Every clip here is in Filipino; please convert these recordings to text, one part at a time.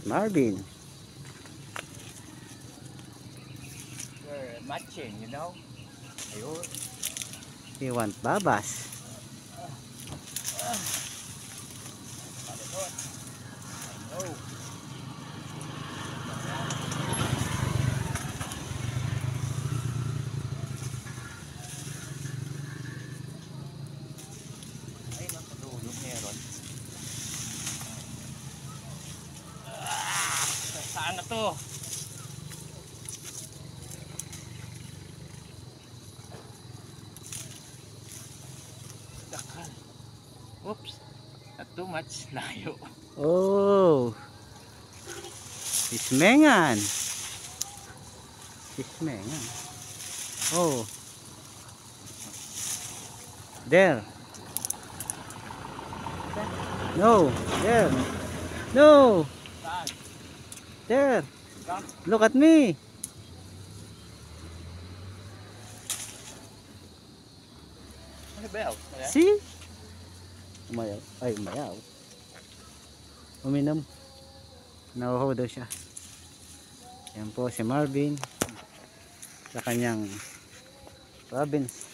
Marvin. We're matching, you know? Ayun. You want babas? Oh. Ay, nakatulog meron. Saan na to? Dakal. Oops. Not too much. Layo. Oh. Ismengan. Ismengan. Oh. There. No. There. No. Saan? There. Saan? Look at me. Ano ba yaw? See? Umayaw. Ay, umayaw. Uminom. Nauhaw daw siya. Yan po si Marvin sa kanyang province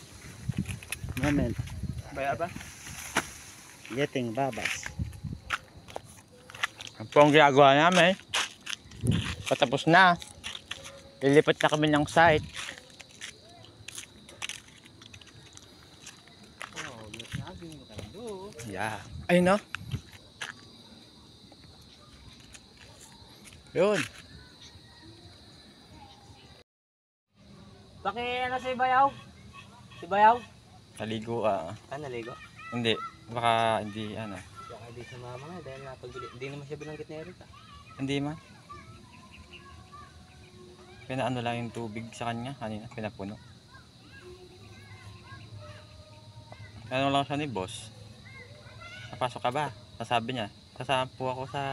moment. Baya ba? Getting babas. Ang po ang ginagawa namin. Patapos na. Ilipat na kami ng site. Yeah. Ay no. Yun. Ano si Bayaw? Si Bayaw? Naligo ah. Naligo? Hindi. Baka hindi ano. Baka hindi sa mama nga dahil hindi naman siya binanggit ni Erika. Hindi man. Pinaano lang yung tubig sa kanya. Kanina. Pinapuno. Ano lang siya ni boss. Napasok ka ba? Sabi niya. Kasama po ako sa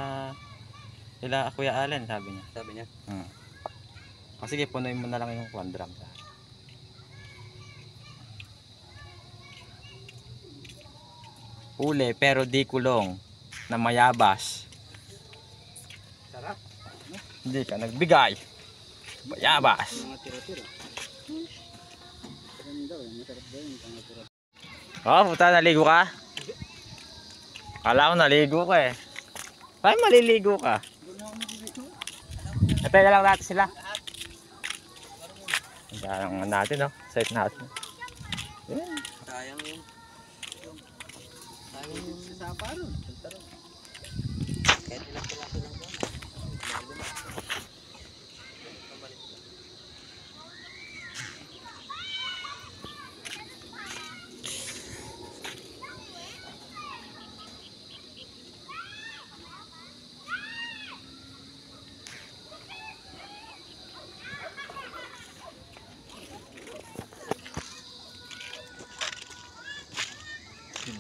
ila Kuya Allen, sabi niya. Sabi niya? Sige, punuin mo na lang yung 1 drum. Huli pero di kulong na mayabas. Sarap. Hindi ka nagbigay. Mayabas. Mga tira-tira. Oh, puta, naligo ka? Kala ko naligo ka eh. Ay, maliligo ka. Natay na lang natin sila. Sayang natin, no? Site natin. Yeah. Sayang yun. Sayang yun sa saparon. Kahit ilang piraso lang ba?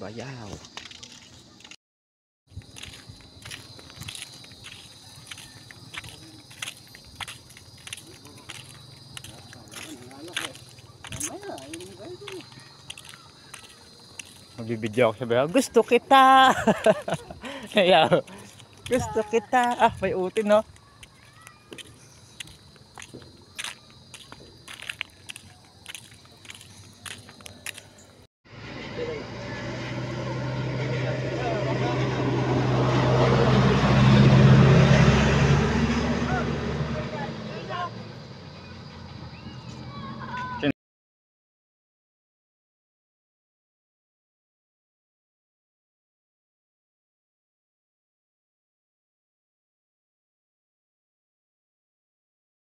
Bayaw. Magbibidyo ako sa bayaw. Gusto kita! Gusto kita! Ah, may utin, no?